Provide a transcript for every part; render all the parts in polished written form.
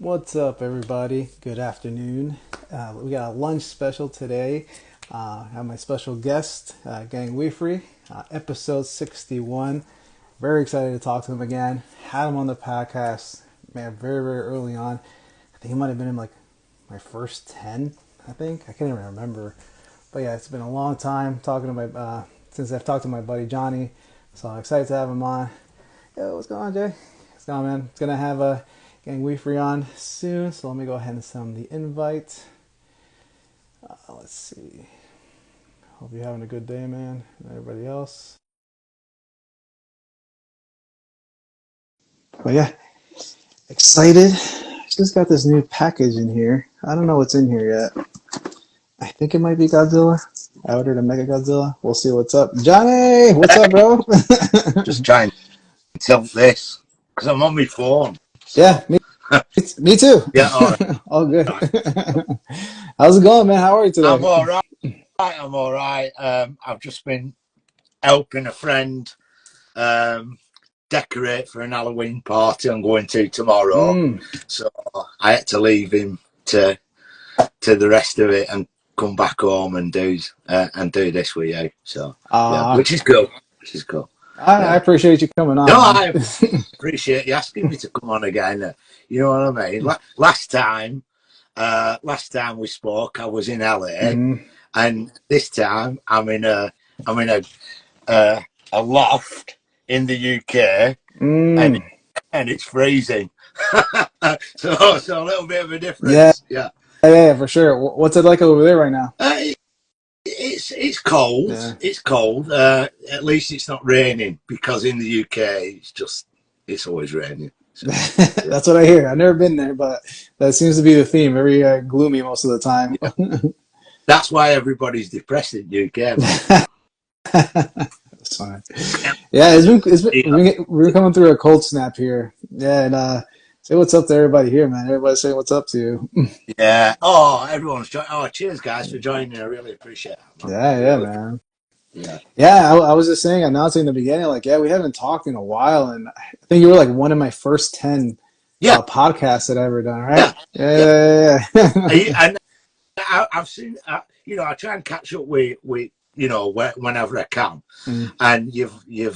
What's up, everybody? Good afternoon. We got a lunch special today. I have my special guest, Gang Weefrey, episode 61. Very excited to talk to him again. Had him on the podcast, man, very, very early on. I think he might have been in like my first 10, I think. I can't even remember. But yeah, it's been a long time talking to since I've talked to my buddy Johnny. So I'm excited to have him on. Yo, what's going on, Jay? What's going on, man? It's going to have a Getting Weefrey on soon, so let me go ahead and send the invite. Let's see. Hope you're having a good day, man. And everybody else. But yeah, excited. Just got this new package in here. I don't know what's in here yet. I think it might be Godzilla. I ordered a Mega Godzilla. We'll see what's up. Johnny, what's up, bro? Just trying to tell this because I'm on my phone. So. Yeah, me too. Yeah, all right. All good. How's it going, man? How are you today? I'm all right. I'm all right. I've just been helping a friend decorate for an Halloween party I'm going to tomorrow. So I had to leave him to the rest of it and come back home and do this with you. So yeah, which is cool. I appreciate you coming on. No, I appreciate you asking me to come on again. You know what I mean? Last time we spoke, I was in LA, and this time I'm in a loft in the UK, and it's freezing. so a little bit of a difference. Yeah, for sure. What's it like over there right now? It's cold. Yeah. It's cold. At least it's not raining, because in the UK it's always raining. So, yeah. That's what I hear. I've never been there, but that seems to be the theme. Very gloomy most of the time. Yeah. That's why everybody's depressed in the UK. That's fine. Yeah, we're coming through a cold snap here. Yeah, and say what's up to everybody here, man. Everybody say what's up to you. Yeah. Oh, everyone's joining. Oh, cheers, guys, for joining. I really appreciate it, man. Yeah, man. Yeah, I was just announcing in the beginning, like, yeah, we haven't talked in a while, and I think you were like one of my first 10 podcasts that I ever done, right? Yeah. And I've seen, I try and catch up with whenever I can, and you've a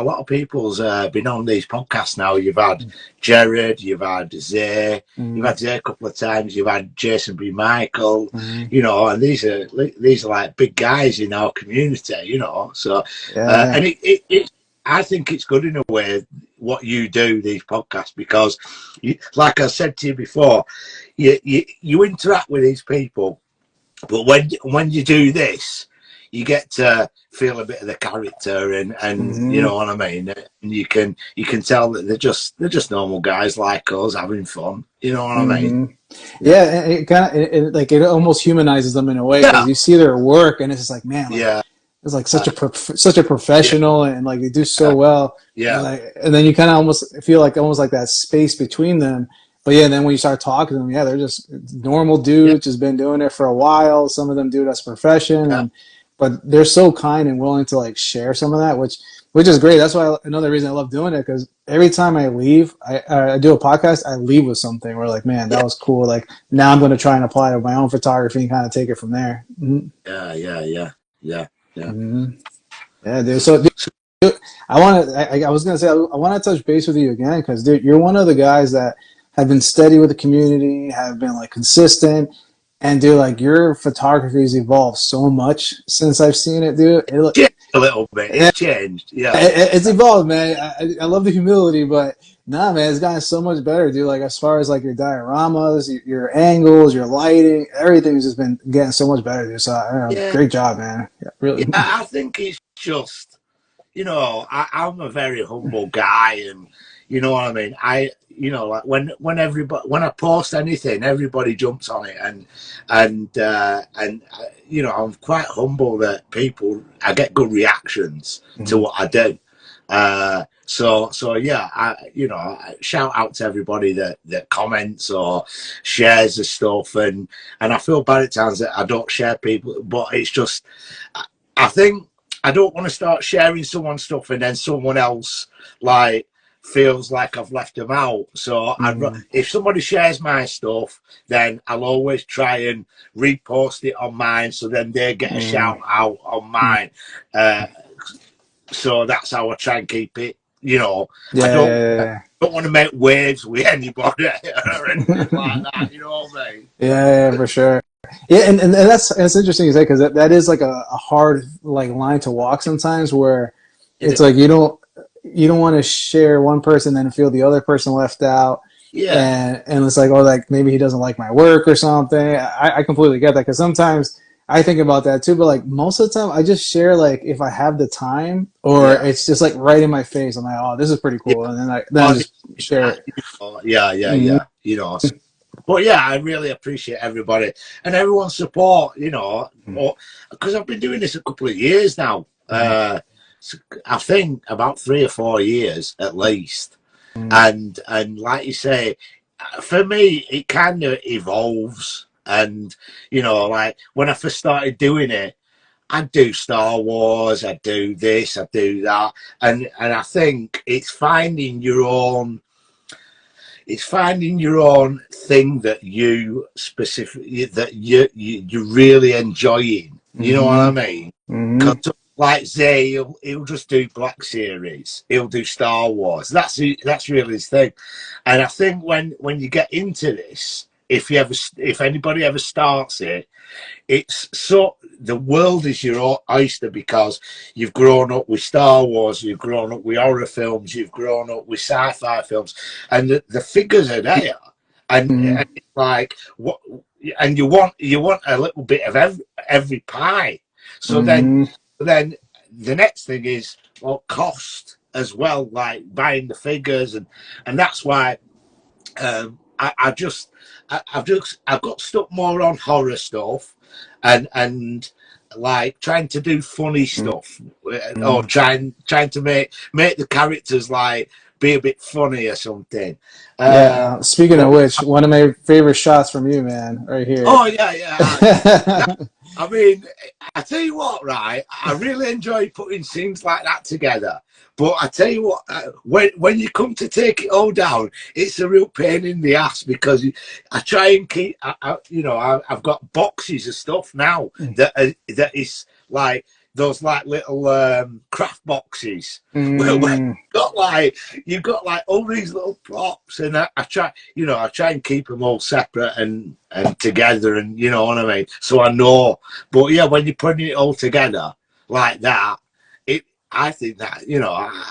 lot of people's been on these podcasts now. You've had Jared, you've had Zay, you've had Zay a couple of times, you've had Jason B. Michael, and these are like big guys in our community, so and it I think it's good in a way what you do, these podcasts, because like I said to you before, you interact with these people, but when you do this, you get to feel a bit of the character, and you know what I mean. And you can tell that they're just normal guys like us having fun. You know what I mean? Yeah, and it kind of it almost humanizes them in a way, because you see their work, and it's just like, man, it's like such a professional, and like they do so well. Yeah, and then you kind of almost feel like that space between them. But yeah, and then when you start talking to them, they're just normal dudes, just been doing it for a while. Some of them do it as a profession, but they're so kind and willing to like share some of that, which is great. That's why another reason I love doing it, because every time I leave, I do a podcast, I leave with something where like, man, that was cool. Like now I'm going to try and apply to my own photography and kind of take it from there. Yeah. Yeah, dude. So, dude, I was going to say, I want to touch base with you again, because dude, you're one of the guys that have been steady with the community, have been like consistent. And dude, like your photography's evolved so much since I've seen it, dude. A little bit. It's changed. Yeah. It's evolved, man. I love the humility, but nah, man, it's gotten so much better, dude. Like as far as like your dioramas, your angles, your lighting, everything's just been getting so much better, dude. So great job, man. Yeah, really. Yeah, I think it's just, I'm a very humble guy, and you know what I mean. Like when I post anything, everybody jumps on it, and I'm quite humble that I get good reactions to what I do. So yeah, I shout out to everybody that comments or shares the stuff, and I feel bad at times that I don't share people, but it's just, I think I don't want to start sharing someone's stuff and then someone else like feels like I've left them out. So if somebody shares my stuff, then I'll always try and repost it on mine, so then they get a shout out on mine. So that's how I try and keep it. You know, I don't want to make waves with anybody or anything like that. You know what I mean? Yeah, for sure. Yeah, and that's interesting you say, because that is like a hard like line to walk sometimes, where it's like you don't want to share one person then feel the other person left out. Yeah. And it's like, oh, like maybe he doesn't like my work or something. I completely get that, because sometimes I think about that too, but like most of the time I just share like if I have the time, or Yeah. it's just like right in my face. I'm like, oh, this is pretty Yeah. cool, and then I just share it. Yeah. Mm-hmm. You know, but yeah, I really appreciate everybody and everyone's support. You know, because I've been doing this a couple of years now. I think about 3 or 4 years at least. And like you say, for me, it kind of evolves. And you know, like when I first started doing it, I'd do Star Wars, I'd do this, I'd do that, and I think it's finding your own thing that you specifically that you're really enjoying. You know what I mean? Because like Zay, he'll just do Black Series. He'll do Star Wars. That's really his thing. And I think when you get into this, if anybody ever starts it, it's so the world is your oyster, because you've grown up with Star Wars, you've grown up with horror films, you've grown up with sci-fi films, and the figures are there, and it's like what, and you want a little bit of every pie. So then the next thing is, well, cost as well, like buying the figures, and that's why I've got stuck more on horror stuff, and like trying to do funny stuff, or trying to make the characters like be a bit funny or something. Yeah. Speaking of But, which, one of my favorite shots from you, man, right here. oh yeah. I mean, I tell you what, right? I really enjoy putting scenes like that together. But I tell you what, when you come to take it all down, it's a real pain in the ass, because I try and keep, I've got boxes of stuff now that is like those like little craft boxes. Where you've got like all these little props, and I try and keep them all separate and together, and you know what I mean. So I know, but yeah, when you're putting it all together like that, I think that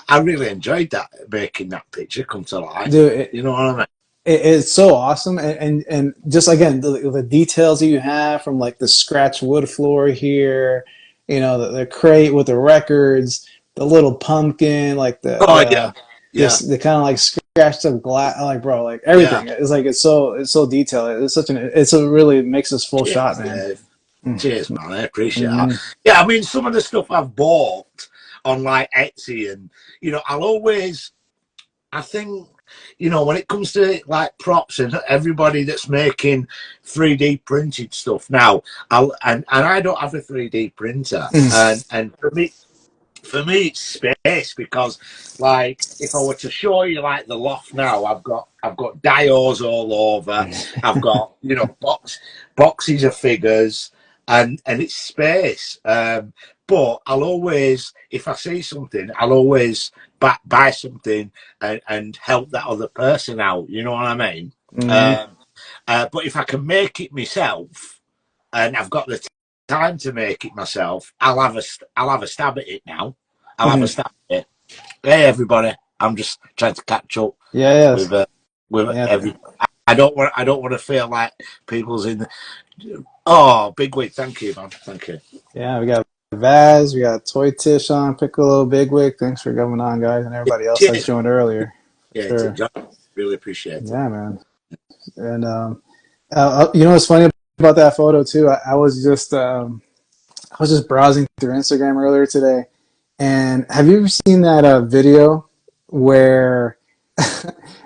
I really enjoyed that, making that picture come to life. Dude, you know what I mean? it's so awesome, and just again the details that you have, from like the scratch wood floor here, the crate with the records, the little pumpkin, like Oh yeah, the kind of like scratched up glass, like bro, like yeah. everything. It's like it's so detailed. It's a really makes this full shot, man. Dave. Cheers, man. I appreciate that. Yeah, I mean, some of the stuff I've bought on like Etsy, and I'll always, I think, when it comes to like props and everybody that's making 3D printed stuff now, and I don't have a 3D printer, and for me it's space, because like if I were to show you like the loft now, I've got dios all over, I've got boxes of figures, and it's space. But I'll always, if I see something, I'll always buy something and help that other person out. You know what I mean? But if I can make it myself, and I've got the time to make it myself, I'll have a stab at it now. I'll have a stab at it. Hey everybody, I'm just trying to catch up. With every. I don't want to feel like people's in. Oh, Bigwig, thank you, man. Thank you. Yeah, we got Vaz, we got Toy Tish on, Piccolo, Bigwig. Thanks for coming on, guys, and everybody else that Cheers. joined earlier. Yeah, Sure. really appreciate it. Yeah, man. And what's funny about that photo too? I was just browsing through Instagram earlier today, and have you ever seen that video where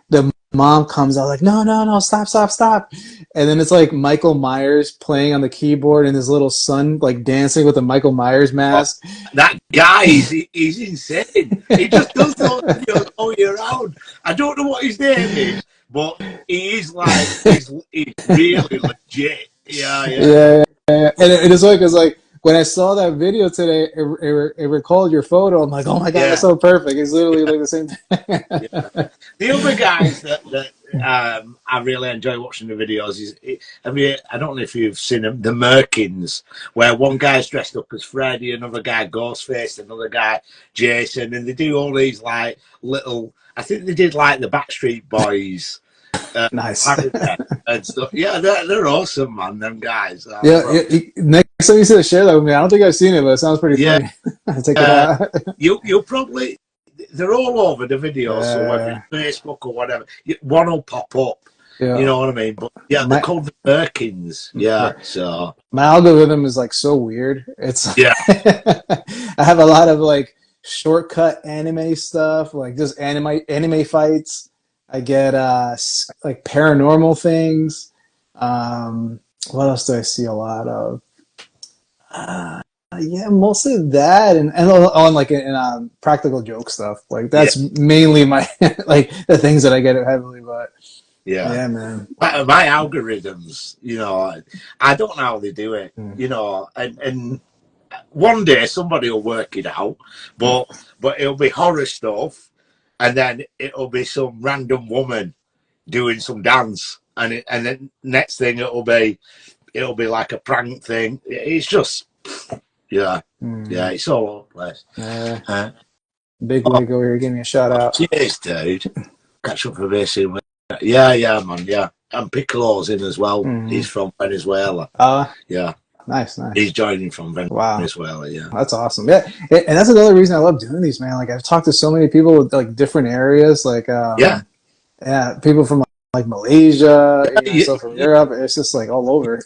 the mom comes out like, no, no, no, stop, stop, stop. And then it's like Michael Myers playing on the keyboard and his little son like dancing with a Michael Myers Oh, mask. that guy he's insane. He just does those videos all year round. I don't know what his name is, but he is like he's really legit. Yeah, yeah, Yeah, yeah. And it's like, it's like when I saw that video today, it recalled your photo. I'm like, oh my God, that's yeah, so perfect. It's literally like the same yeah. thing. The other guys that I really enjoy watching the videos is I don't know if you've seen them, the Merkins, where one guy's dressed up as Freddy, another guy Ghostface, another guy Jason, and they do all these like little. I think they did like the Backstreet Boys Nice. parody and stuff. Yeah, they're awesome, man. Them guys. Yeah, next time you said share that with me. I don't think I've seen it, but it sounds pretty Yeah, funny. I'll take it uh, out. you'll probably they're all over the videos, so whether it's Yeah, Facebook or whatever, one will pop up. You yeah. know what I mean? But yeah, they're My called the Birkins. Yeah, so my algorithm is like so weird. It's yeah, I have a lot of like shortcut anime stuff, like just anime fights. I get like paranormal things. Um, what else do I see a lot of? Uh, yeah, mostly that and on like in practical joke stuff. Like yeah, that's mainly my like the things that I get heavily. But yeah. yeah, man. My algorithms, I don't know how they do it, Mm. and one day somebody will work it out, but it'll be horror stuff, and then it'll be some random woman doing some dance, and then next thing it'll be like a prank thing. It's just yeah, yeah, Mm. it's all over the place. Yeah. Uh, Big oh, Wig over here, give me a shout out. cheers, dude. Catch up with this soon. Yeah, yeah, man, yeah. And Piccolo's in as well. Mm. He's from Venezuela. Uh, Yeah, nice, nice. he's joining from Wow. Venezuela. Yeah, That's awesome. Yeah, and that's another reason I love doing these, man. Like I've talked to so many people with like different areas, like yeah, yeah, people from like Malaysia, yeah, so from Europe. It's just like all over.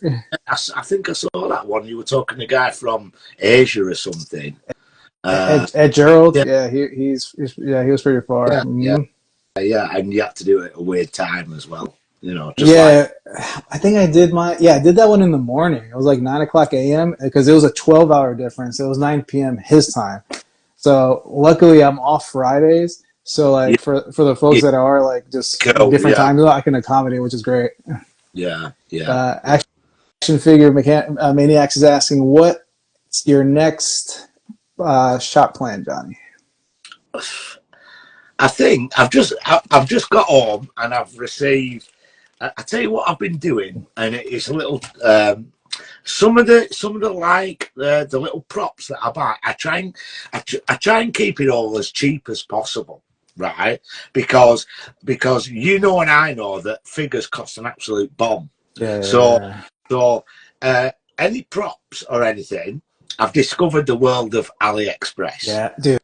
I think I saw that one. You were talking to a guy from Asia or something. Ed Gerald, Yeah, yeah, he's yeah, he was pretty far. yeah, yeah, Mm. yeah, and you had to do it at a weird time as well. Just like Yeah, I think I did that one in the morning. It was like 9 o'clock a.m. because it was a 12-hour difference. It was 9 p.m. his time. So luckily, I'm off Fridays. So yeah, like for the folks yeah, that are like just cool, different yeah, time zone, I can accommodate, which is great. yeah, yeah, yeah. Action figure maniacs is asking, what's your next shop plan, Johnny? I think I've just got home and I've received. I tell you what I've been doing, and it's a little. Some of the like the little props that I buy. I try and keep it all as cheap as possible, right? Because and I know that figures cost an absolute bomb. So Yeah, so any props or anything, I've discovered the world of AliExpress. yeah, dude.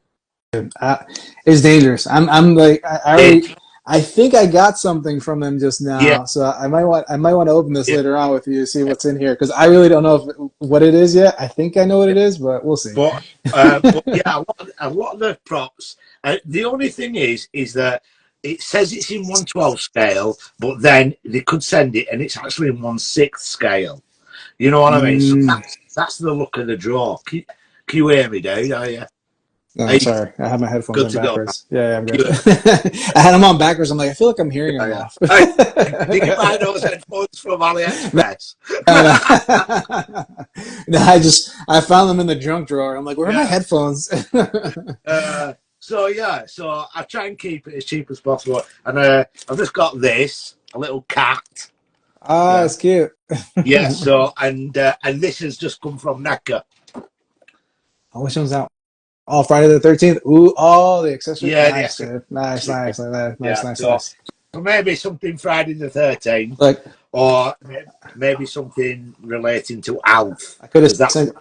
It's dangerous. I'm like I already. It, I think I got something from them just yeah, now, so I might want to open this yeah. later on with you, see what's in here, because I really don't know what it is yet. I think I know what it is, but we'll see. But yeah, a lot of the props. The only thing is that it says it's in 1/12 scale, but then they could send it and it's actually in 1/6 scale. You know what I mean? So Mm. that's the look of the draw. Can you hear me, dude? Are No, you sorry, I have my headphones good on to go? backwards. Yeah, I'm good. You, I had them on backwards. I'm like, I feel like I'm hearing yeah, them yeah. off. Hey, did you buy those headphones from AliExpress? No, no. No, I found them in the junk drawer. I'm like, where are my Yeah. headphones? So yeah, so I try and keep it as cheap as possible, and I've just got this a little cat. Ah, Yeah, it's cute. yeah. So and this has just come from NECA. Oh, which one's out? Oh, Friday the 13th. Ooh, oh, the accessory. Yeah, Nice, the dude. Nice, nice, like that. Nice, yeah. nice, So nice. maybe something Friday the 13th, Like, or maybe something relating to Alf, I could have because that's sent,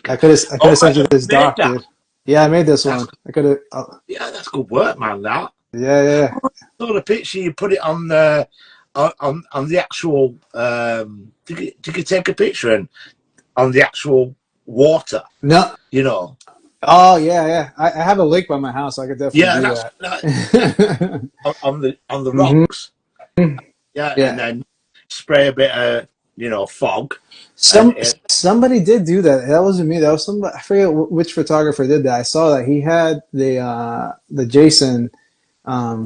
I could oh, have sent you you this made doc, that. dude. Yeah, I made this That's one. I could have. Oh, yeah, that's good work, man. That yeah, yeah. saw the picture. You put it on the on the actual. Did you take a picture and on the actual water? No. You know. Oh, yeah, yeah. I have a lake by my house, so I could definitely Yeah, do that's that. on the Hmm. rocks. yeah, and Yeah. then spray a bit of fog, and Somebody did do that. That wasn't me. That was somebody. I forget which photographer did that. I saw that he had the Jason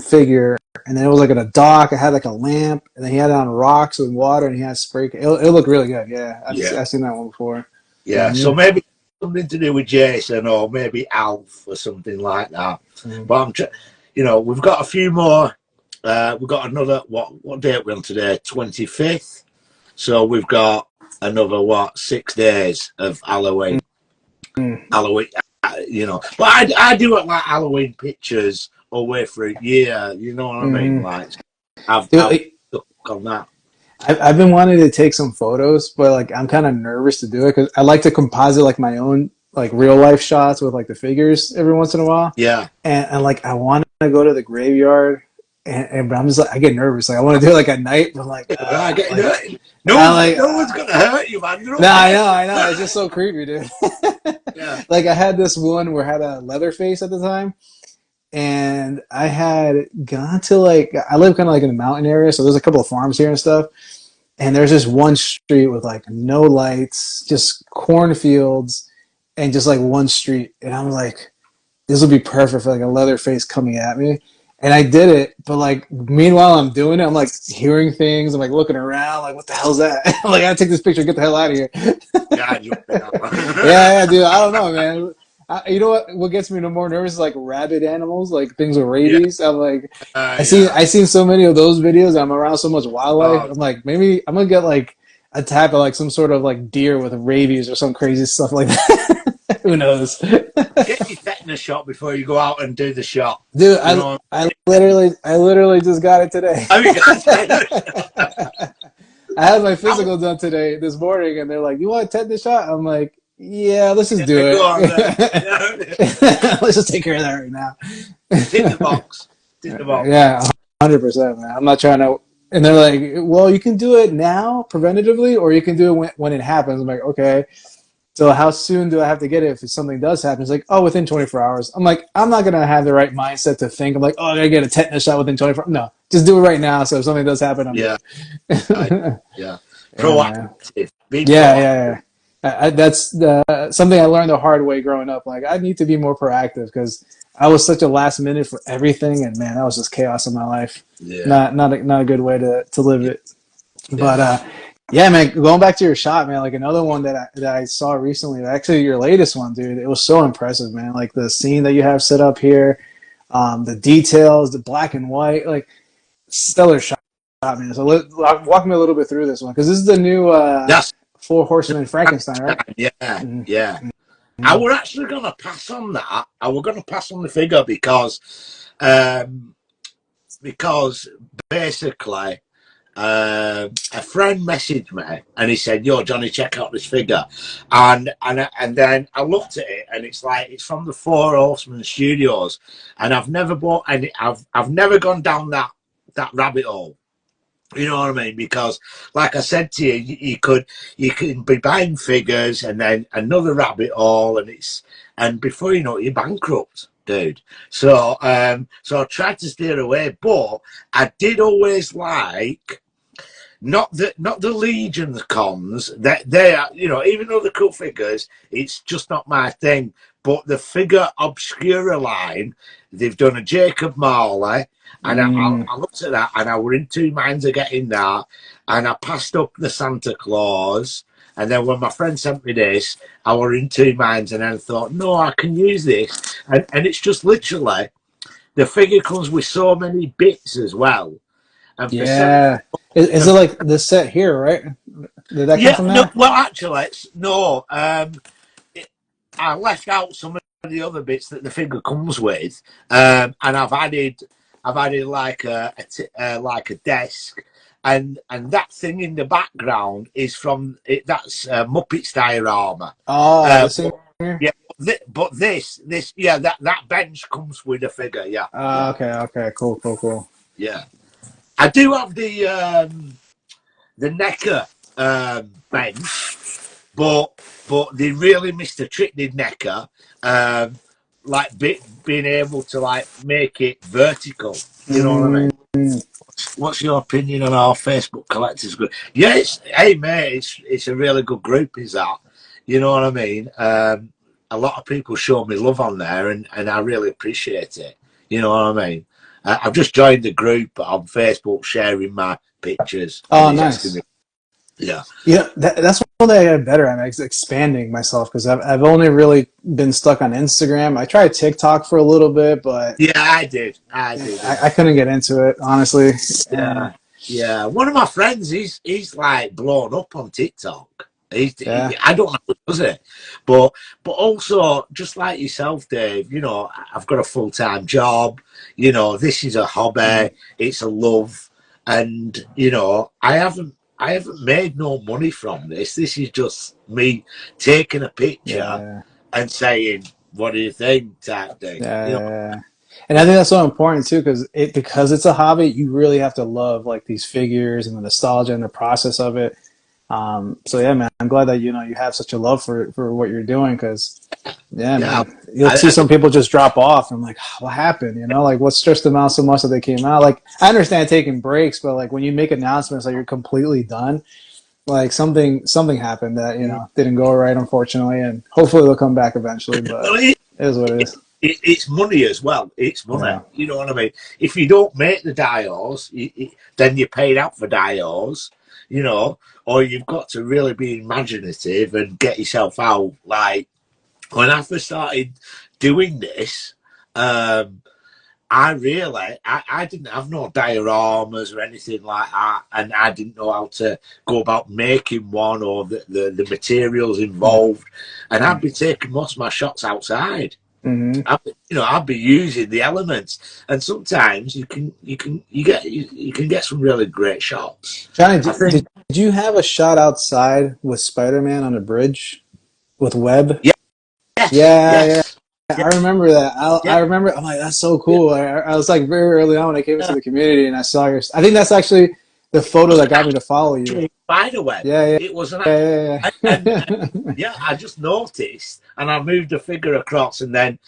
figure, and then it was like at a dock. It had like a lamp, and then he had it on rocks with water, and he had spray. It looked really good. Yeah, yeah, I've seen that one before. yeah. Hmm. So maybe something to do with Jason, or maybe Alf, or something like that. Hmm. But we've got a few more. We've got another. What date are we on today? 25th. So we've got another 6 days of Halloween. Halloween, But I do it like Halloween pictures all the way through a year. You know what I mean? Hmm. Like I've Dude, stuck on that. I've been wanting to take some photos, but like I'm kind of nervous to do it because I like to composite like my own like real life shots with like the figures every once in a while. Yeah. And like I want to go to the graveyard, but I'm just like I get nervous. Like I want to do it like at night, but like I get like hurt. I like No one's gonna hurt you, man. You're no, up there. I know. It's just so creepy, dude. Yeah. Like I had this one where I had a Leatherface at the time, and I had gone to like I live kind of like in a mountain area, so there's a couple of farms here and stuff. And there's just one street with like no lights, just cornfields, and just like one street. And I'm like, this will be perfect for like a Leatherface coming at me. And I did it, but like meanwhile I'm doing it, I'm like hearing things, I'm like looking around, like what the hell's that? I'm like I gotta take this picture, get the hell out of here. Yeah, you Yeah, dude, I don't know, man. You know what? What gets me no more nervous is like rabid animals, like things with yeah, rabies. I'm like, yeah. I seen so many of those videos. I'm around so much wildlife. Oh, I'm like, maybe I'm gonna get like attacked by like some sort of like deer with rabies or some crazy stuff like that. Who knows? get your tetanus shot before you go out and do the shot. Dude, You know what I literally just got it today. I mean? I I had my mean, physical done today this morning, and they're like, "You want a tetanus shot?" I'm like, "Yeah, let's just do yeah, go on then. it. Yeah. Let's just take care of that right now." Tick the box. Tick the box. Yeah, 100%, man. I'm not trying to. And they're like, "Well, you can do it now, preventatively, or you can do it when it happens." I'm like, "Okay." So how soon do I have to get it if something does happen? It's like, oh, within 24 hours. I'm like, I'm not gonna have the right mindset to think. I'm like, oh, I gotta get a tetanus shot within 24 hours. No, just do it right now. So if something does happen, I'm Yeah. good. I, yeah. Yeah, man. Proactive. Being Yeah, proactive. yeah, yeah. That's something I learned the hard way growing up. Like, I need to be more proactive because I was such a last minute for everything, and man, that was just chaos in my life. Yeah. Not a good way to live Yeah. it. Yeah. But yeah, man, going back to your shot, man, like another one that I saw recently, actually your latest one, dude, it was so impressive, man. Like the scene that you have set up here, the details, the black and white, like stellar shot, man. So walk me a little bit through this one because this is the new That's Four Horsemen Frankenstein, right? yeah. Mm-hmm. Yeah. I were actually gonna pass on that. I were gonna pass on the figure because basically a friend messaged me and he said, "Yo, Johnny, check out this figure," and then I looked at it and it's like it's from the Four Horsemen Studios, and I've never bought any. I've never gone down that rabbit hole. You know what I mean? Because, like I said to you, you can be buying figures and then another rabbit hole, and before you know it, you're bankrupt, dude. So I tried to steer away, but I did always like not the Legion cons. That they are, even though they're cool figures, it's just not my thing. But the figure obscura line, they've done a Jacob Marley, and I looked at that, and I were in two minds of getting that, and I passed up the Santa Claus. And then when my friend sent me this, I were in two minds, and then I thought, no, I can use this, and it's just literally the figure comes with so many bits as well, and for Yeah. Is it like the set here, right? Did that come yeah, from no, that? well, actually, no. It, I left out some of the other bits that the figure comes with, and I've added like like a desk, and that thing in the background is from it. That's Muppets diorama. Oh, Uh, the same but, here. yeah, but this yeah that bench comes with a figure. Yeah, yeah, Okay, okay, cool, cool, cool. yeah. I do have the Necker bench, but they really missed a trick, did Necker, like being able to like make it vertical. You know what I Mm, mean? What's your opinion on our Facebook collectors group? Yeah, hey mate, it's a really good group. Is that, you know what I mean? A lot of people show me love on there, and I really appreciate it. You know what I mean? I've just joined the group on Facebook, sharing my pictures, and Oh, he's asking me, nice. yeah, Yeah, that's one thing I got better at, is expanding myself, because I've only really been stuck on Instagram. I tried TikTok for a little bit, but yeah, I did, I and couldn't get into it, honestly. yeah, yeah. One of my friends, he's like blown up on TikTok. Yeah. I don't know who does it, but also just like yourself, Dave. You know, I've got a full time job. You know, this is a Mhm. hobby. It's a love, and you know, I haven't made no money from this. This is just me taking a picture Yeah. and saying, "What do you think?" type thing. You know, Yeah. And I think that's so important too, because it's a hobby, you really have to love like these figures and the nostalgia and the process of it. So yeah, man, I'm glad that you have such a love for what you're doing, because yeah, yeah. man, you'll see I some people just drop off. And I'm like, what happened? Like what stressed them out so much that they came out? Like I understand taking breaks, but like when you make announcements that you're completely done, like something happened that didn't go right, unfortunately, and hopefully they'll come back eventually. But well, it is what it is. it's money as well. It's money. Yeah. You know what I mean? If you don't make the dials, then you're paid out for dials, you know, or you've got to really be imaginative and get yourself out. Like when I first started doing this, um, I didn't have no dioramas or anything like that, and I didn't know how to go about making one or the materials involved, and I'd be taking most of my shots outside. Mm-hmm. I'd be using the elements, and sometimes you can get some really great shots. Johnny, I did think, you have a shot outside with Spider-Man on a bridge with Webb? yeah, yes, Yeah, yeah. yes, I remember that. yeah, I remember. I'm like, that's so yeah, cool. I was like very early on when I came into yeah. the community and I saw your. I think that's actually the It photo was that an got me to follow you. actual spider web. Yeah, yeah, It was an actual, yeah, and yeah. Yeah. yeah, I just noticed, and I moved the figure across, and then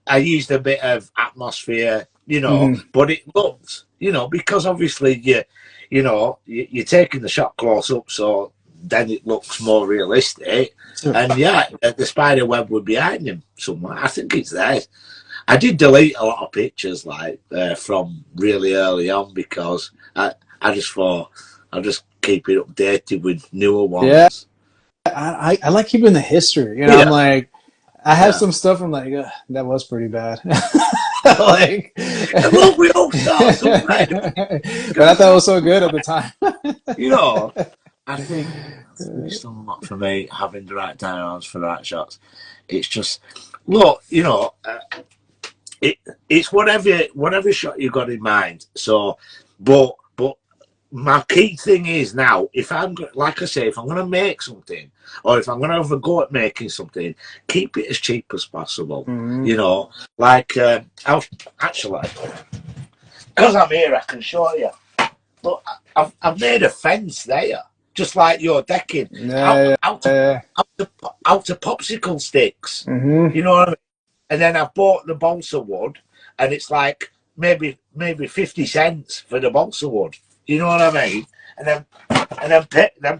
I used a bit of atmosphere, Hmm. but it looked, because obviously you're taking the shot close up, so then it looks more realistic. Sure. And yeah, the spider web would be behind him somewhere. I think it's there. I did delete a lot of pictures like from really early on because I just thought I'll just keep it updated with newer Yeah, ones. I like keeping the history. I'm Yeah, like, I have yeah. some stuff. I'm like, "Ugh, that was pretty bad." Like, Well, we all start somewhere but I because thought it was so good at the time. you know I think it's still not for me having the right dialogues for the right shots. It's just look, it it's whatever shot you got in mind. So, but my key thing is now, if I'm like I say, if I'm going to make something, or if I'm going to have a go at making something, keep it as cheap as possible. Mhm. You know, like actually, because I'm here, I can show you. Look, I've made a fence there, just like your decking, out Yeah, out of yeah, out of popsicle sticks. yeah. Hmm. You know what I mean? And then I bought the balsa wood, and it's like maybe 50 cents for the balsa wood. You know what I mean? And then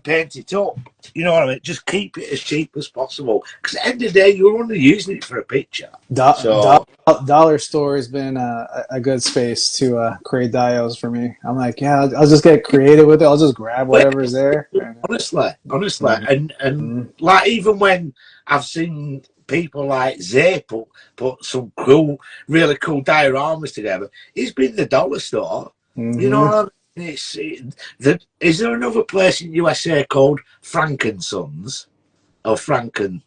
paint it up. You know what I mean? Just keep it as cheap as possible, because at the end of the day, you're only using it for a picture. So Dollar store has been a good space to create dials for me. I'm like, yeah, I'll just get creative with it. I'll just grab whatever's there. honestly, Mhm. and like even when I've seen people like Zay put some really cool dioramas together, he's been the dollar store. You know Hmm. what I mean? Is there another place in USA called Frankensons or Franken?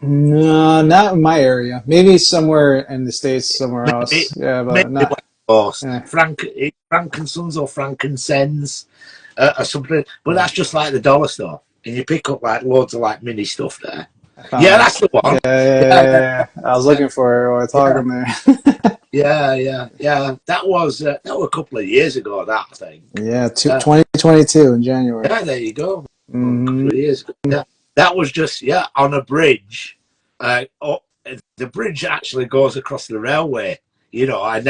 No, not in my area. Maybe somewhere in the States, somewhere Maybe else. Yeah, but maybe not. West Coast. Yeah. Frankensons or Frankensens or something. But Yeah, that's just like the dollar store, and you pick up like loads of like mini stuff there. I found Yeah, it. that's the Yeah, one. yeah, yeah, Yeah, yeah, yeah. I was yeah, looking for it while yeah, talking there. yeah. That was a couple of years ago. That I think. Yeah, Yeah, 2022 in January. yeah. There you go. A Hmm. couple of years ago. Yeah, that was just on a bridge. Oh, the bridge actually goes across the railway. you know, and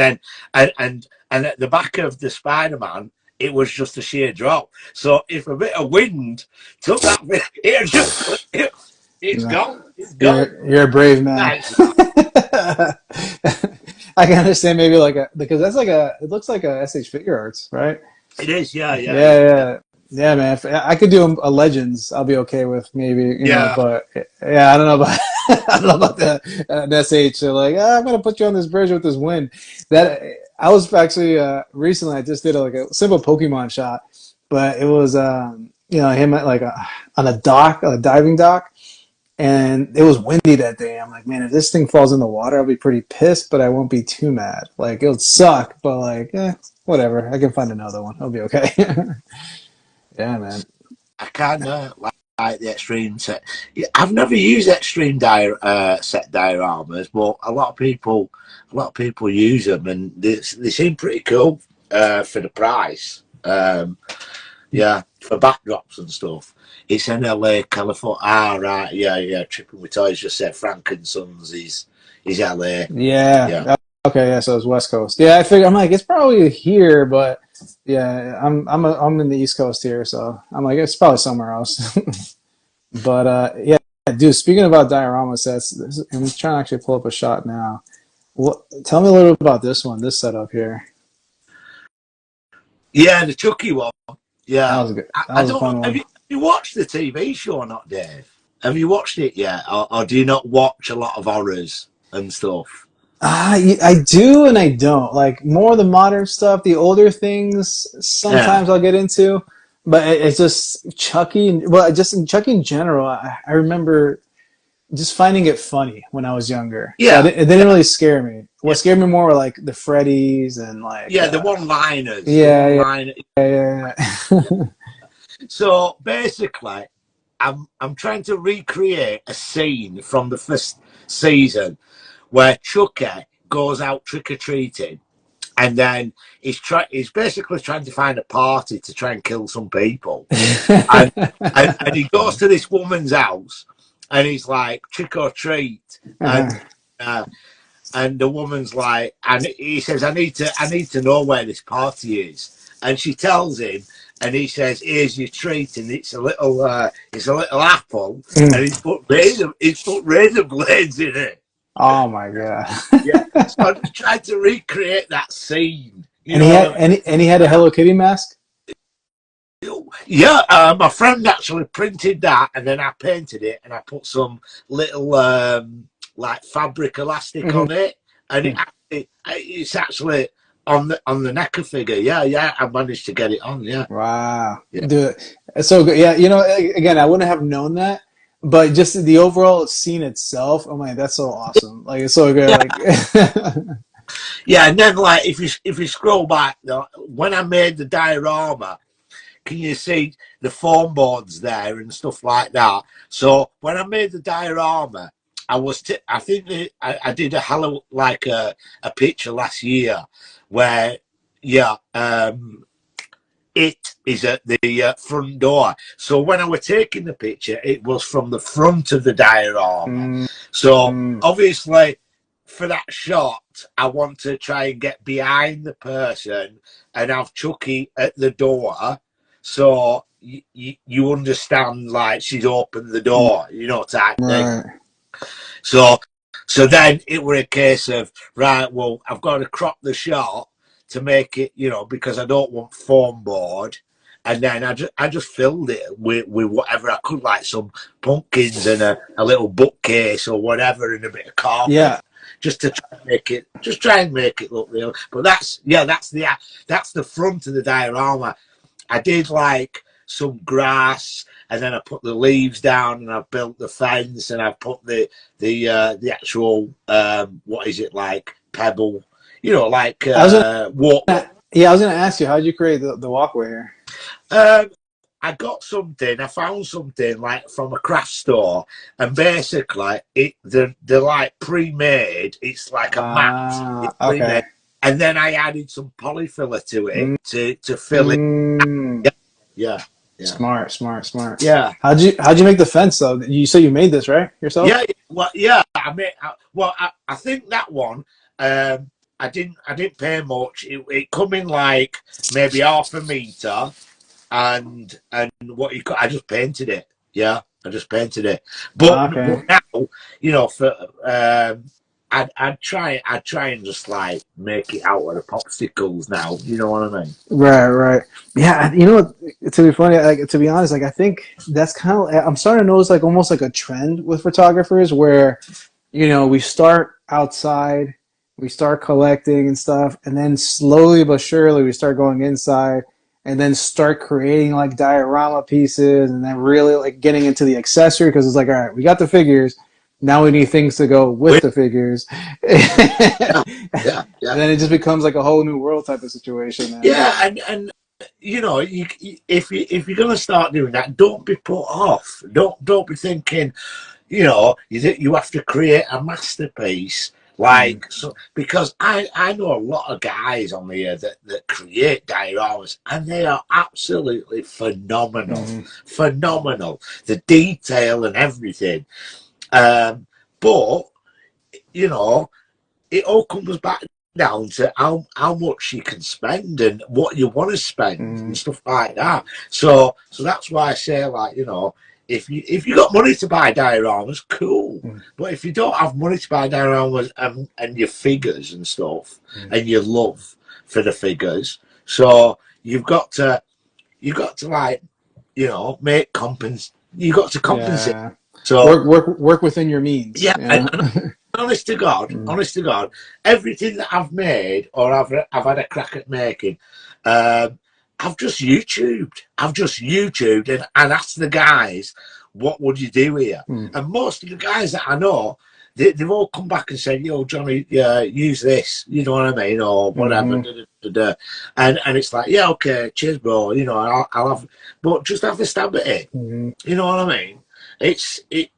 at the back of the Spider-Man, it was just a sheer drop. So if a bit of wind took that bit, it just it's No. gone. It's gone. You're a brave man. Nice that. I can understand maybe like a because that's like a it looks like a SH figure arts, right? It is, yeah, yeah, Yeah, yeah, yeah. yeah, yeah, man. If I could do a Legends, I'll be okay with maybe Yeah, but yeah, I don't know about I don't know about the SH. So like, I'm gonna put you on this bridge with this wind. That I was actually recently. I just did like a simple Pokemon shot, but it was him at like on a dock, a diving dock, and it was windy that day. I'm like, man, if this thing falls in the water, I'll be pretty pissed, but I won't be too mad. Like, it'll suck, but like, whatever. I can find another one. I'll be okay. Yeah, man. I kind of like the extreme set. Yeah, I've never used extreme set dioramas, but a lot of people use them, and they seem pretty cool for the price. Yeah, for backdrops and stuff. It's in LA, California. Ah, right, yeah, yeah. Tripping with Toys just said Frank and Sons is LA. Yeah. Yeah, Okay. Yeah. So it's West Coast. Yeah. I figure I'm like it's probably here, but yeah, I'm in the East Coast here, so I'm like it's probably somewhere else. But yeah, dude. Speaking about diorama sets, I'm trying to actually pull up a shot now. What? Tell me a little bit about this one, this setup here. yeah, the Chucky one. That Yeah, was good. That I was a don't know. fun one. Have you watched the TV show or not, Dave? Have you watched it yet, or do you not watch a lot of horrors and stuff? I do and I don't. Like more of the modern stuff, the older things. Yeah, Sometimes I'll get into, but it's just Chucky. Well, just in Chucky in general. I remember just finding it funny when I was younger. So yeah, it didn't really scare me. What yeah, scared me more were like the Freddy's and like yeah. The one-liners, the yeah, yeah, one-liner. yeah, yeah. So basically, I'm trying to recreate a scene from the first season where Chucky goes out trick or treating, and then he's basically trying to find a party to try and kill some people, and and he goes to this woman's house, and he's like trick or treat, and. Uh-huh. Uh, and the woman's like, and he says, I need to know where this party is. And she tells him, and he says, here's your treat, and it's a little apple, and he's put razor blades in it. Oh my god! Yeah. So I just tried to recreate that scene. You And know he what had I mean? and he had a Hello Kitty mask. Yeah, my friend actually printed that, and then I painted it, and I put some little like fabric elastic Mhm. on it, and it's actually on the neck of figure. Yeah, yeah, I managed to get it on. Yeah, Wow, yeah, dude, it's so good. Yeah, again, I wouldn't have known that, but just the overall scene itself. Oh my, that's so awesome! Like it's so good. yeah, Like, yeah. And then like if you scroll back, when I made the diorama, can you see the foam boards there and stuff like that? So when I made the diorama, I think I did a picture last year where yeah it is at the front door. So when I was taking the picture, it was from the front of the diorama. mm, So mm. obviously for that shot, I want to try and get behind the person and have Chucky at the door. So you understand, like she's opened the door, you know, type thing. Right. So so then it were a case of right. Well, I've got to crop the shot to make it, you know, because I don't want foam board. And then I just filled it with whatever I could, like some pumpkins and a little bookcase or whatever, and a bit of carpet, Yeah. just to try and make it look real. But that's the front of the diorama. I did like some grass, and then I put the leaves down, and I built the fence, and I put the actual what is it, like pebble, you know, like I was walk. yeah, I was gonna ask you, how did you create the walkway here? Um, I got something. I found something like from a craft store, and basically, they're like pre-made. It's like a mat. It's Okay. pre-made, and then I added some polyfiller to it Mm, to fill it. mm. Yeah, yeah, yeah, Smart, smart, smart. yeah. How'd you make the fence though? You said you made this, right? Yourself? Yeah, well, yeah. I mean, I think that one. I didn't pay much. It come in like maybe half a meter, and what you got, I just painted it. Yeah, I just painted it. But Okay. now, for I'd try and just like make it out of the popsicles now. You know what I mean? Right, right. Yeah, to be funny, like to be honest, like I think that's kind of I'm starting to notice like almost like a trend with photographers where we start outside, we start collecting and stuff, and then slowly but surely we start going inside and then start creating like diorama pieces and then really like getting into the accessory because it's like, all right, we got the figures. Now we need things to go with the figures. Yeah, yeah, And yeah. then it just becomes like a whole new world type of situation, man. Yeah, and if you're gonna start doing that, don't be put off. Don't be thinking, you have to create a masterpiece. Mm, Like, so, because I know a lot of guys on here that create dioramas, and they are absolutely phenomenal, mm, phenomenal. The detail and everything. But you know, it all comes back down to how much you can spend and what you want to spend and mm, stuff like that. So that's why I say, like, if you got money to buy dioramas, cool. mm, But if you don't have money to buy dioramas and your figures and stuff mm. and your love for the figures, so you've got to like, make compens. You got to compensate. Yeah. So Work within your means. yeah, Yeah. and Mm, honest to God, everything that I've made or I've had a crack at making, um, I've just YouTubed and asked the guys, what would you do here? mm, And most of the guys that I know, they've all come back and said, "Yo, Johnny, use this." You know what I mean, or whatever. mhm, Da, da, da, da. And it's like, yeah, okay, cheers, bro. I'll have, but just have a stab at it. mhm. You know what I mean? It's it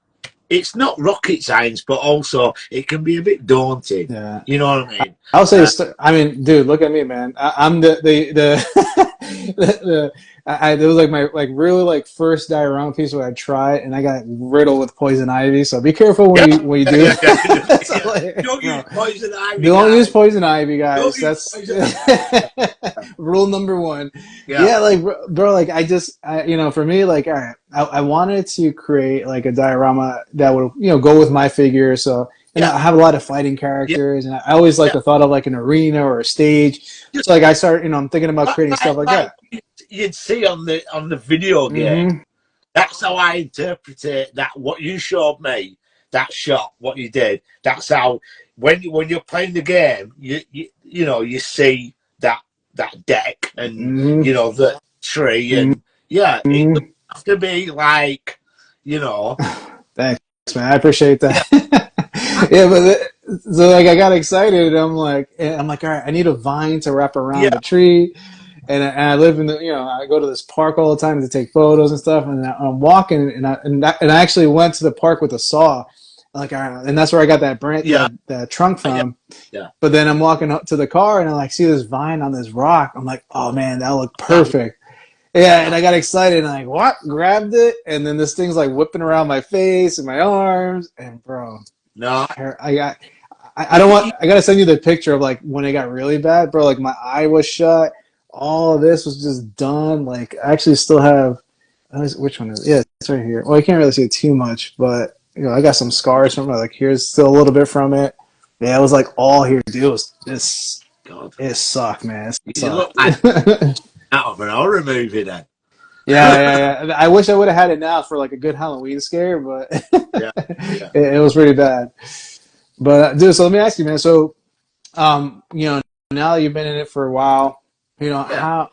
it's not rocket science, but also it can be a bit daunting. Yeah. You know what I mean? I'll say, Uh, I mean, dude, look at me, man. I'm the it was like my like really like first diorama piece where I tried and I got riddled with poison ivy. So be careful yeah, when you yeah, do. yeah, yeah, So, yeah. like, Don't use bro, poison ivy, don't use guys. poison ivy, Don't guys. use That's poison ivy. rule number one. Yeah, Yeah, like bro, like for me, like, all right, I wanted to create like a diorama that would, go with my figure. So, and yeah, I have a lot of fighting yeah, characters, and I always like yeah. the thought of like an arena or a stage. Just So, like, I start, I'm thinking about creating stuff like like that. you'd see on the video game. Hmm. That's how I interpret it. That what you showed me, that shot, what you did. That's how when you're playing the game, you see that deck and Hmm. the tree and yeah, it doesn't Hmm. have to be like you know Thanks, man. I appreciate yeah that. Yeah, but so like I got excited. And I'm like, all right, I need a vine to wrap around yeah the tree. And I live in I go to this park all the time to take photos and stuff. And I'm walking, and I actually went to the park with a saw, like, all right, and that's where I got that branch, yeah that trunk yeah from. yeah. But then I'm walking up to the car, and I like see this vine on this rock. I'm like, oh man, that looked That, perfect. Yeah, and that, I got excited and like, what? Grabbed it, and then this thing's like whipping around my face and my arms, and bro, no, I got. I don't want. I gotta send you the picture of like when it got really bad, bro. Like my eye was shut. All of this was just done. Like I actually still have. Which one is it? Yeah, it's right here. Well, I can't really see it too much, but I got some scars from it. Like here's still a little bit from it. Yeah, it was like all here, dude. It was this. God, It sucked, man. It you look sucked. like Yeah, out of an horror movie then. yeah. I wish I would have had it now for like a good Halloween scare, but Yeah, yeah, it was pretty bad. But dude, so let me ask you, man. So, now that you've been in it for a while, yeah,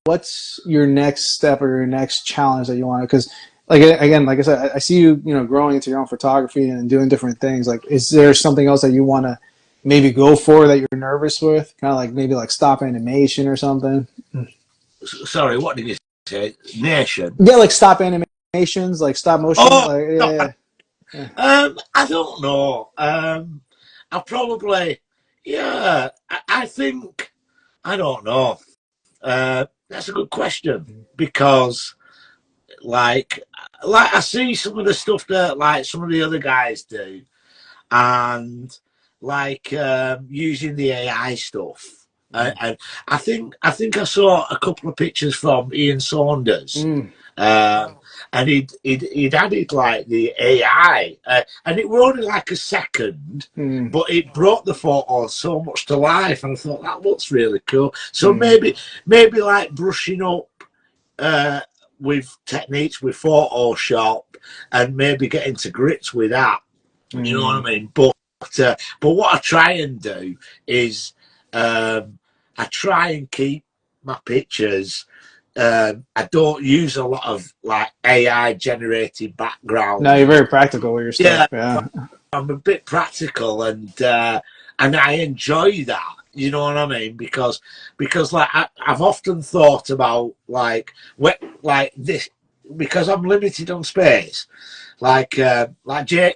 what's your next step or your next challenge that you want to? Because, like again, like I said, I see you, growing into your own photography and doing different things. Like, is there something else that you want to maybe go for that you're nervous with? Kind of like maybe like stop animation or something. Sorry, what did you say? Nation. Yeah, like stop animations, like stop motion. Oh Like, no, yeah, yeah. I don't know. I probably, yeah. I think I don't know. That's a good question because, like, I see some of the stuff that like some of the other guys do, and like using the AI stuff. And I think I saw a couple of pictures from Ian Saunders, Mm. and he'd added like the AI, and it were only like a second, Mm. but it brought the photo so much to life, and I thought that looks really cool. So Mm. maybe like brushing up uh, with techniques with Photoshop, and maybe getting to grips with that. You know what I Mm. mean? But what I try and do is I try and keep my pictures. I don't use a lot of like AI generated No, you're backgrounds. very practical with your stuff. Yeah, Yeah. I'm a bit practical, and I enjoy that. You know what I mean? Because like I've often thought about like this, because I'm limited on space.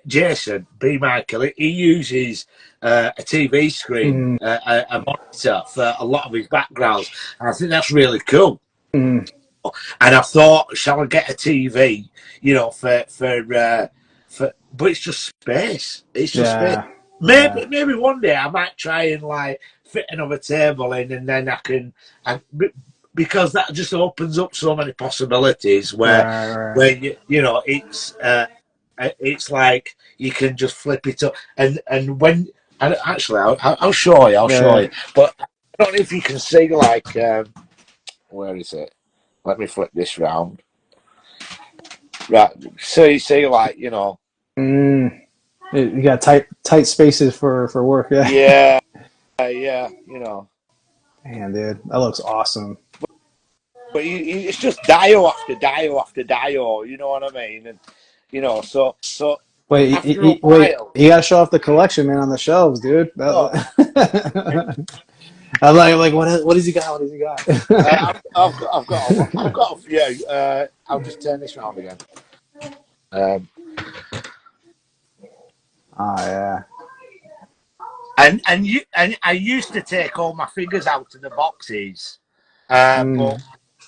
Jason B. Michael, he uses a TV screen, Mm. a monitor for a lot of his backgrounds, and I think that's really cool. Mm. And I thought, shall I get a TV? You know, but it's just space. It's just space. Yeah. Yeah. Maybe one day I might try and like fit another table in, and then I can, and because that just opens up so many possibilities Right. Right. where you know it's like you can just flip it up, and when and actually I'll show you, Yeah. but I don't know if you can see like where is it? Let me flip this round. Right, so you see like you know, Mm. You got tight spaces for work. Yeah. yeah, yeah, you know. Man, dude, that looks awesome. But it's just dio after dio after dio. You know what I mean? And you know, so Wait, after a wait, while, you gotta show off the collection, man, on the shelves, dude. oh, I'm like, what has he got? What has he got? I've got a few. I'll just turn this round again. Um, Oh yeah. and I used to take all my figures out of the boxes, Mm. but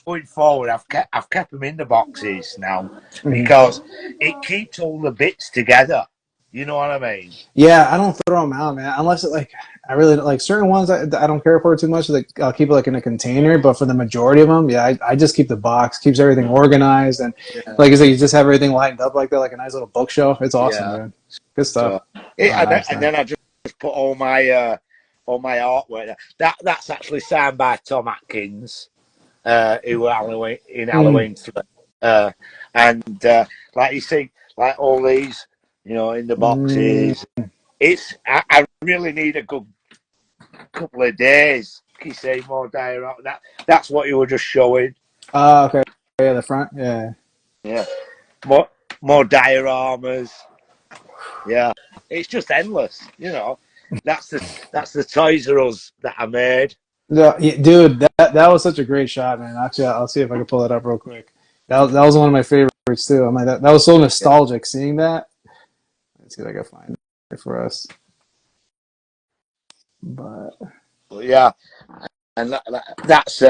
going forward, I've kept them in the boxes now Mm. because it keeps all the bits together. You know what I mean? Yeah, I don't throw them out, man. Unless it, like I really like certain ones I don't care for too much. Like I'll keep it like in a container, but for the majority of them, yeah, I just keep the box, keeps everything organized, and Yeah, like I said, you just have everything lined up like that, like a nice little bookshelf. It's awesome, yeah. dude. Good stuff. So, Oh, nice, and nice. then I just put all my artwork there. That's actually signed by Tom Atkins, who were Halloween in Mm. Halloween 3. And like you see, like all these, you know, in the Mm. boxes. I really need a good couple of days. You say more diorama. That's what you were just showing. Okay. Yeah, the front. Yeah. Yeah, more more dioramas. Yeah, it's just endless. You know, that's the Toys R Us that I made. Yeah, dude, that was such a great shot, man. Actually, I'll see if I can pull it up real quick. That was one of my favorites too. I'm like that was so Yeah. nostalgic seeing that. Let's see if I can find it for us. But But yeah, and that's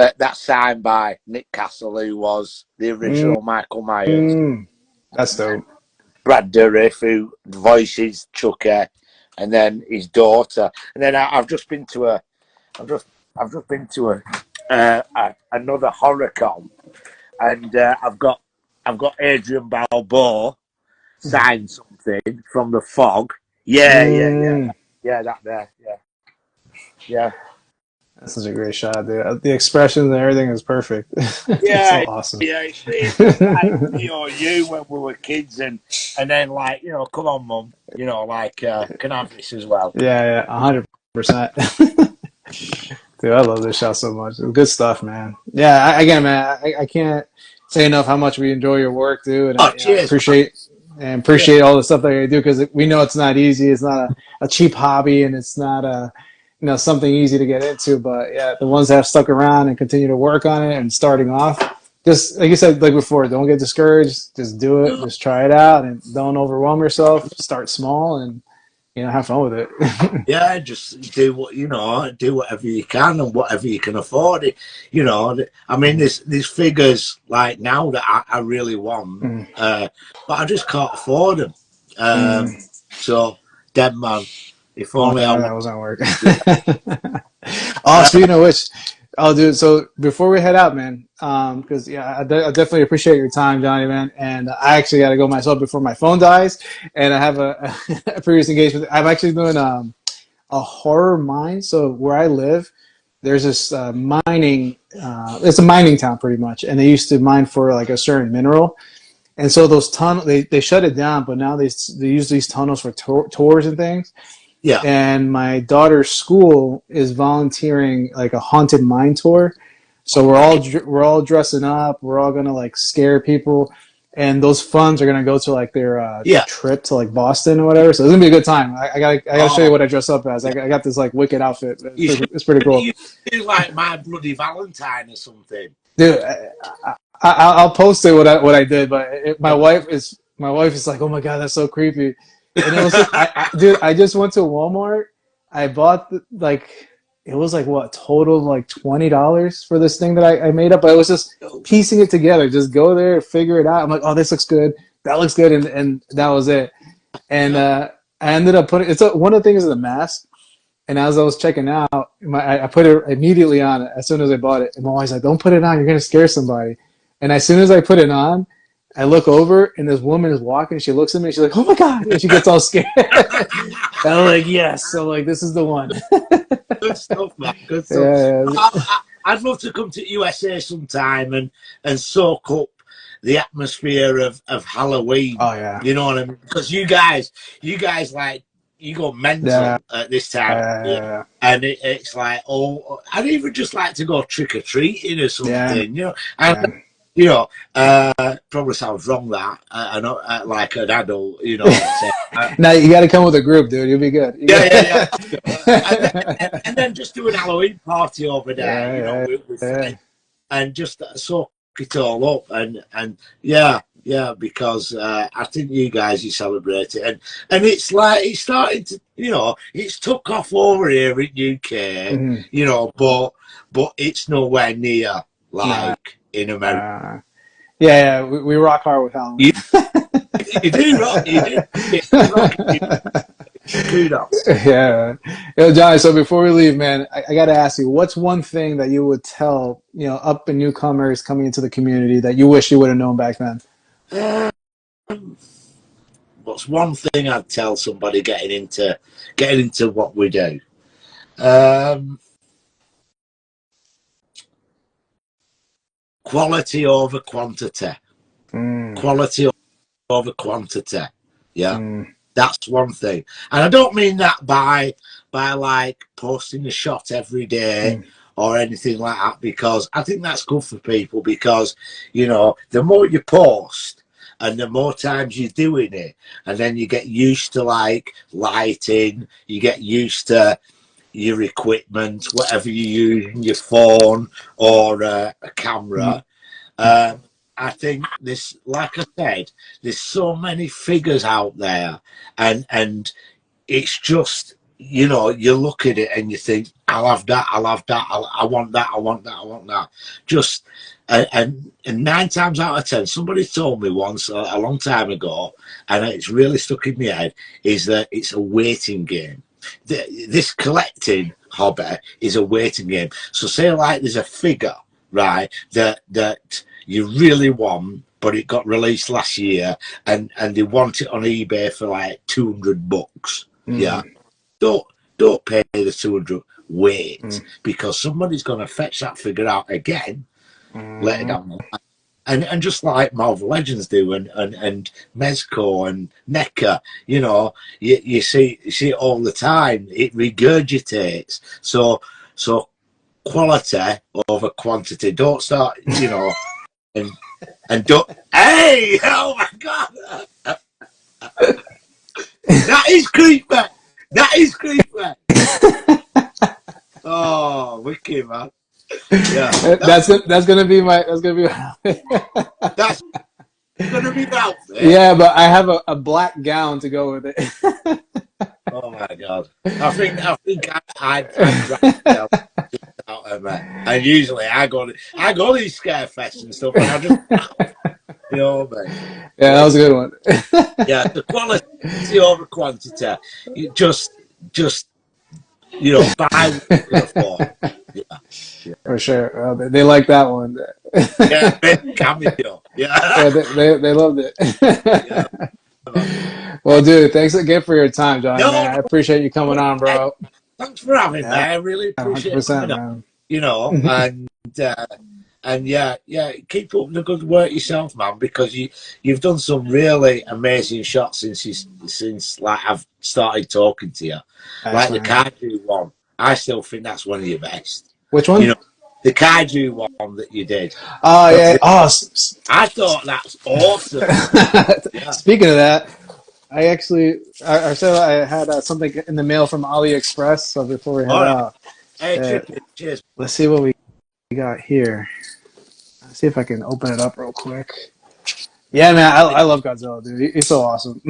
signed by Nick Castle, who was the mm, original Michael Myers. mm, that's dope. Brad Dourif, who voices Chucky, and then his daughter. And then I've just been to I've just I've just been to another horror con, and I've got Adrian Balboa signed something from the Fog. Mm, Yeah, that there. Yeah, that's such a great shot, dude. The expressions and everything is perfect. It's so yeah, awesome. yeah. It's just like me or you when we were kids, and then like you know, come on, mum, you know, like can I have this as well? Yeah, yeah, 100%. Dude, I love this shot so much. Good stuff, man. Yeah, again, man, I can't say enough how much we enjoy your work, dude, and Oh, I cheers, man. Yeah, appreciate all the stuff that you do because we know it's not easy. It's not a cheap hobby, and it's not something easy to get into. But yeah, the ones that have stuck around and continue to work on it and starting off, just like you said, like before, don't get discouraged. Just do it. Just try it out, and don't overwhelm yourself. Start small, and have fun with it. yeah. Just do what you know, do whatever you can and whatever you can afford. It, you know. I mean, there's figures like now that I really want, Mm, but I just can't afford them. mm. So, dead man. If Oh, only I damn, was. that wasn't working. Oh, speaking of which, oh, dude. So before we head out, man, because yeah, I definitely appreciate your time, Johnny, man. And I actually got to go myself before my phone dies, and I have a previous engagement. I'm actually doing a horror mine. So where I live, there's this mining. It's a mining town, pretty much, and they used to mine for like a certain mineral. And so those tunnels, they shut it down, but now they use these tunnels for tours and things. Yeah, And my daughter's school is volunteering like a haunted mine tour. So we're all dressing up. We're all gonna like scare people, and those funds are gonna go to like their yeah. trip to like Boston or whatever. So it's gonna be a good time. I gotta show you Oh, what I dress up as. yeah. I got this like wicked outfit. You should It's pretty cool, you should do like My Bloody Valentine or something. dude. I'll post it what I did, but my wife is like, oh my god, that's so creepy. And it was just, dude, I just went to Walmart. I bought like it was like what total of like $20 for this thing that I made up. But I was just piecing it together. Just go there, figure it out. I'm like, oh, this looks good. That looks good, and that was it. And I ended up putting one of the things is the mask. And as I was checking out, I put it immediately on as soon as I bought it. And my wife's like, don't put it on. You're going to scare somebody. And as soon as I put it on, I look over and this woman is walking. She looks at me and she's like, oh my God. And she gets all scared. I'm like, yes. So like, this is the one. Good stuff, man. Good stuff. Yeah. I'd love to come to USA sometime and soak up the atmosphere of Halloween. Oh yeah. You know what I mean? Because you guys like you go Yeah. mental at this time of year, and it's like, oh, I'd even just like to go trick or treating or Yeah. something. And Yeah. probably sounds wrong that I know, like an adult, say, Now you got to come with a group, dude. You'll be good. yeah. And then just do an Halloween party over there, Yeah. with Yeah. friends, and just soak it all up, and yeah, because I think you celebrate it, and it's like it's starting to, it's took off over here in UK, Mhm. but it's nowhere near Nah. like in America. Yeah. We rock hard with Halloween. You do rock, you do. Kudos. Yeah. Yo, Johnny, so before we leave, man, I got to ask you, what's one thing that you would tell, up and newcomers coming into the community that you wish you would have known back then? What's one thing I'd tell somebody getting into what we do? Quality over quantity. Mm, Quality over quantity. Yeah, mm, that's one thing. And I don't mean that by like posting a shot every day mm, or anything like that, because I think that's good for people, because the more you post and the more times you're doing it, and then you get used to like lighting, you get used to your equipment, whatever you use, your phone or a mm, camera. I think this, like I said, there's so many figures out there, and it's just, you look at it and you think, I'll have that, I'll have that, I want that, I want that, I want that. Just and 9 times out of 10, somebody told me once a long time ago, and it's really stuck in my head, is that it's a waiting game. This collecting hobby is a waiting game. So say like there's a figure, right, that you really want, but it got released last year, and they want it on eBay for like $200. Yeah, mm, don't pay the 200. Wait, mm, because somebody's going to fetch that figure out again later mm. down the line. And just like Marvel Legends do, and Mezco and NECA, you see it all the time. It regurgitates. So quality over quantity. Don't start, and don't. Hey, oh my God, that is creepy. That is creepy. Oh, wicked, man. Yeah, That's gonna be that's gonna be the outfit. yeah, but I have a black gown to go with it. Oh my God! I'd drag myself out of it. And usually I go to these scare fests and stuff, and I just, man. Yeah, that was a good one. Yeah, the quality over quantity. You just just, you know, buy what you can afford. Yeah, yeah, For sure. They like that one. yeah. Cameo. Yeah, Yeah, they loved it. yeah. Man. Well, dude, thanks again for your time, Johnny, man. No, I appreciate you coming no. on, Hey, bro. thanks for having me. Yeah, I really appreciate 100%, coming on. man. You know, uh, and yeah, yeah. Keep up the good work yourself, man, because you've done some really amazing shots since like I've started talking to you, Thanks, like the man. kaiju one. I still think that's one of your best. Which You one? know, the kaiju one that you did. Oh, yeah. The- Oh, I thought that's awesome. Yeah. speaking of that, I said I had something in the mail from AliExpress. So before we head All right. out, Hey, uh, Trippy. Cheers. let's see what we got here. Let's see if I can open it up real quick. Yeah, man, I love Godzilla, dude. He's so awesome.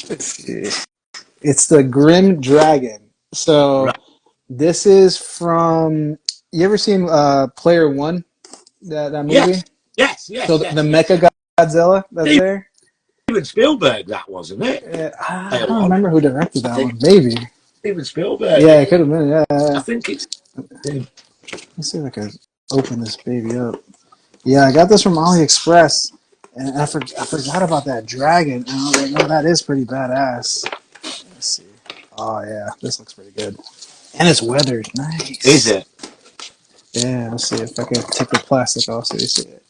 Let's see. It's the Grim Dragon. So Right. this is from. You ever seen Player One? That movie. Yes. Yes. So Yes. the Yes. Yes. Mecha Godzilla that's there. Steven Spielberg, that wasn't it? I Player don't one. remember who directed I that think one. Maybe. Steven Spielberg. Yeah, it could have been. Yeah, yeah, I yeah. think it's him. Let's see if I can open this baby up. Yeah, I got this from AliExpress, and I forgot about that dragon. And I was like, oh, that is pretty badass. Let's see. Oh yeah, this looks pretty good, and it's weathered. Is Nice. it? Yeah, let's see if I can take the plastic off so you see it.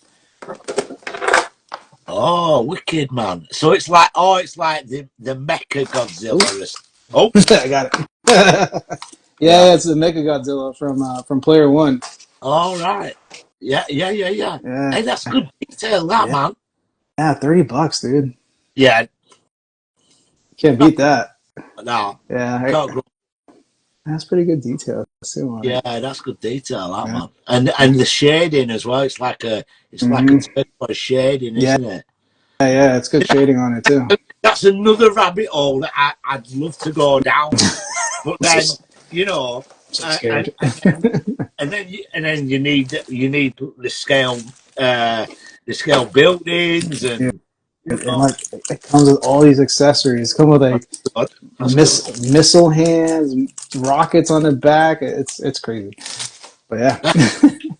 Oh, wicked man! So it's like, it's like the Mecha Godzilla. Oh, I got it. yeah. Yeah, it's the Mecha Godzilla from Player One. All right. Yeah, yeah, yeah, yeah. Yeah, Hey, that's good detail, that yeah, man. yeah. $30, dude. Yeah. Can't beat that. No, Yeah, can't grow. that's pretty good detail too on Yeah, it. that's good detail, that Yeah, man. And the shading as well. It's like a hmm turquoise shading, yeah, isn't it? yeah. It's good shading on it too. That's another rabbit hole that I'd love to go down. But So, then, you know, so uh, and, scared. and then and then you need uh, the scale buildings Yeah, and you and know like it comes with all these accessories. Come with like that's good. That's good. missile hands, rockets on the back. It's crazy. But yeah,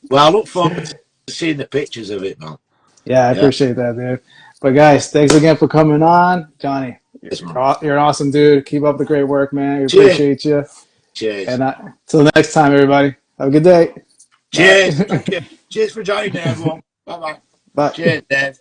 Well, I look forward to seeing the pictures of it, man. yeah, I Yeah, appreciate that, dude. But guys, thanks again for coming on, Johnny. yes, man. You're an awesome dude. Keep up the great work, man. We Cheers, appreciate you. cheers, And till next time, everybody. Have a good day. Bye. cheers. Thank you. Cheers for joining me, everyone. Bye bye. Bye. Cheers, Dave.